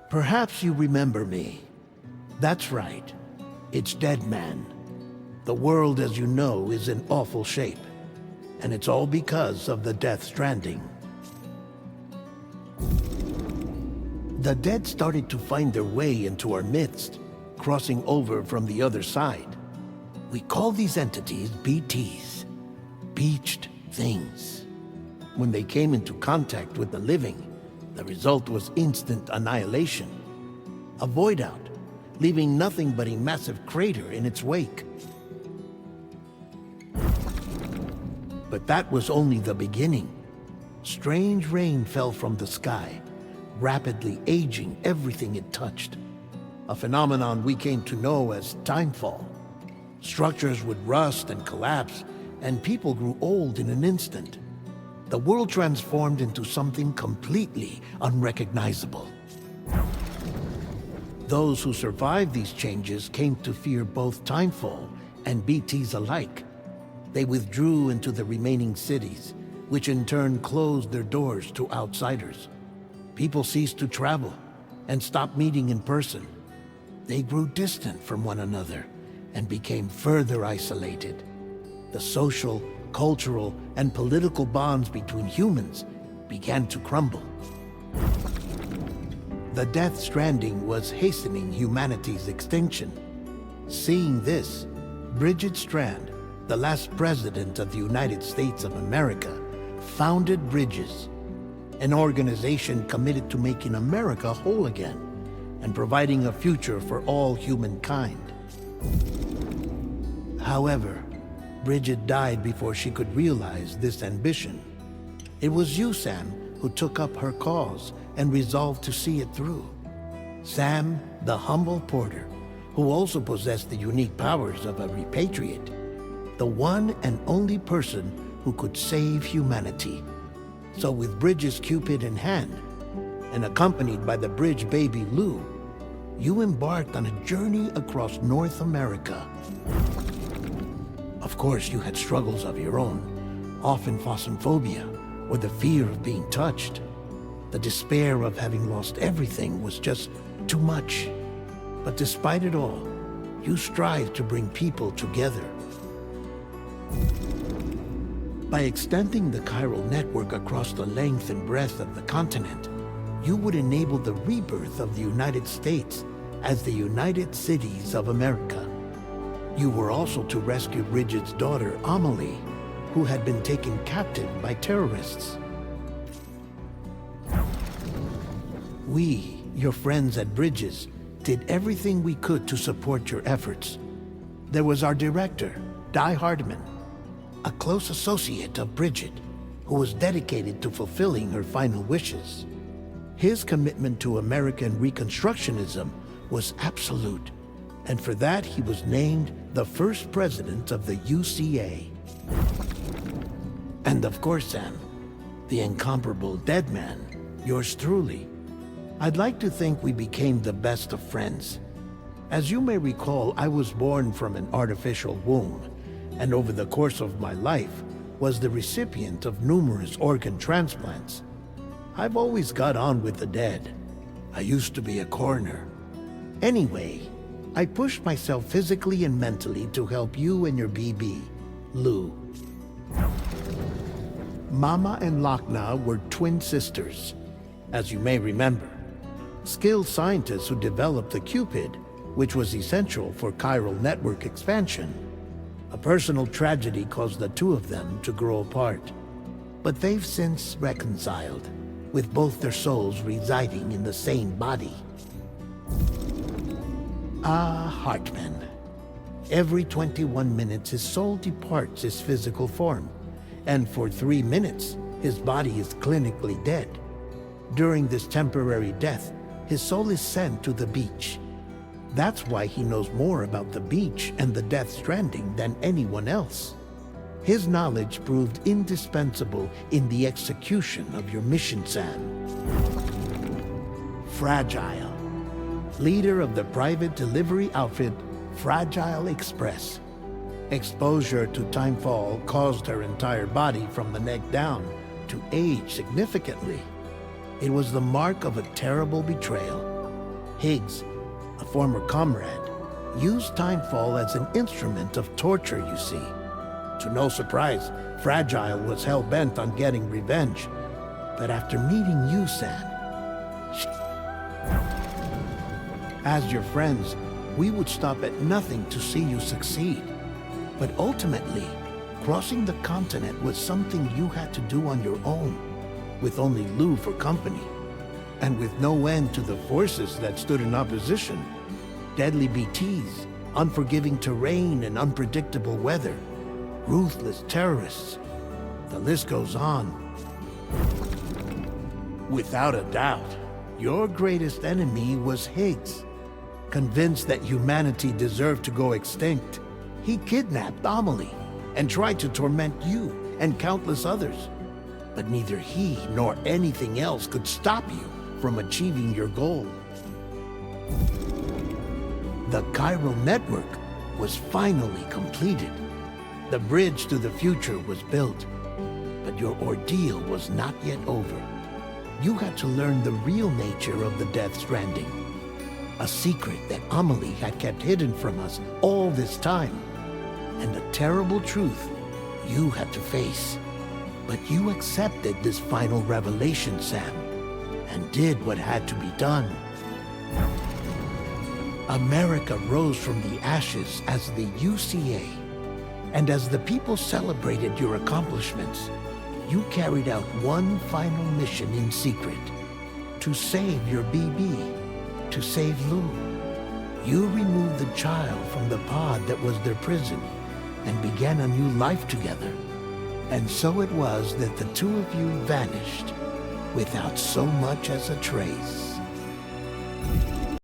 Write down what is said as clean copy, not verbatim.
Perhaps you remember me. That's right. It's Deadman. The world, as you know, is in awful shape. And it's all because of the Death Stranding. The dead started to find their way into our midst, crossing over from the other side. We call these entities BTs, Beached Things. When they came into contact with the living, the result was instant annihilation. A void out, leaving nothing but a massive crater in its wake. But that was only the beginning. Strange rain fell from the sky, rapidly aging everything it touched. A phenomenon we came to know as timefall. Structures would rust and collapse, and people grew old in an instant. The world transformed into something completely unrecognizable. Those who survived these changes came to fear both timefall and BTs alike. They withdrew into the remaining cities, which in turn closed their doors to outsiders. People ceased to travel and stopped meeting in person. They grew distant from one another and became further isolated. The social, cultural, and political bonds between humans began to crumble. The Death Stranding was hastening humanity's extinction. Seeing this, Bridget Strand, the last president of the United States of America, founded Bridges, an organization committed to making America whole again and providing a future for all humankind. However, Bridget died before she could realize this ambition. It was you, Sam, who took up her cause and resolved to see it through. Sam, the humble porter, who also possessed the unique powers of a repatriate, the one and only person who could save humanity. So with Bridges' Cupid in hand, and accompanied by the bridge baby Lou, you embarked on a journey across North America. Of course, you had struggles of your own, often phasmophobia, or the fear of being touched. The despair of having lost everything was just too much. But despite it all, you strived to bring people together. By extending the chiral network across the length and breadth of the continent, you would enable the rebirth of the United States as the United Cities of America. You were also to rescue Bridget's daughter, Amelie, who had been taken captive by terrorists. We, your friends at Bridges, did everything we could to support your efforts. There was our director, Di Hardman, a close associate of Bridget, who was dedicated to fulfilling her final wishes. His commitment to American Reconstructionism was absolute, and for that he was named the first president of the UCA. And of course, Sam, the incomparable Deadman, yours truly. I'd like to think we became the best of friends. As you may recall, I was born from an artificial womb, and over the course of my life was the recipient of numerous organ transplants. I've always got on with the dead. I used to be a coroner. Anyway, I pushed myself physically and mentally to help you and your BB, Lou. Mama and Lakna were twin sisters, as you may remember. Skilled scientists who developed the Cupid, which was essential for chiral network expansion. A personal tragedy caused the two of them to grow apart. But they've since reconciled, with both their souls residing in the same body. Ah, Hartman. Every 21 minutes his soul departs his physical form, and for 3 minutes his body is clinically dead. During this temporary death, his soul is sent to the beach. That's why he knows more about the beach and the Death Stranding than anyone else. His knowledge proved indispensable in the execution of your mission, Sam. Fragile, leader of the private delivery outfit Fragile Express. Exposure to timefall caused her entire body from the neck down to age significantly. It was the mark of a terrible betrayal, Higgs, a former comrade, used Timefall as an instrument of torture, you see. To no surprise, Fragile was hell-bent on getting revenge. But after meeting you, Sam, as your friends, we would stop at nothing to see you succeed. But ultimately, crossing the continent was something you had to do on your own, with only Lou for company, and with no end to the forces that stood in opposition. Deadly BTs, unforgiving terrain and unpredictable weather, ruthless terrorists. The list goes on. Without a doubt, your greatest enemy was Higgs. Convinced that humanity deserved to go extinct, he kidnapped Amelie and tried to torment you and countless others. But neither he nor anything else could stop you from achieving your goal. The chiral network was finally completed. The bridge to the future was built, but your ordeal was not yet over. You had to learn the real nature of the Death Stranding, a secret that Amelie had kept hidden from us all this time, and a terrible truth you had to face. But you accepted this final revelation, Sam, and did what had to be done. America rose from the ashes as the UCA, and as the people celebrated your accomplishments, you carried out one final mission in secret, to save your BB, to save Lou. You removed the child from the pod that was their prison and began a new life together. And so it was that the two of you vanished without so much as a trace.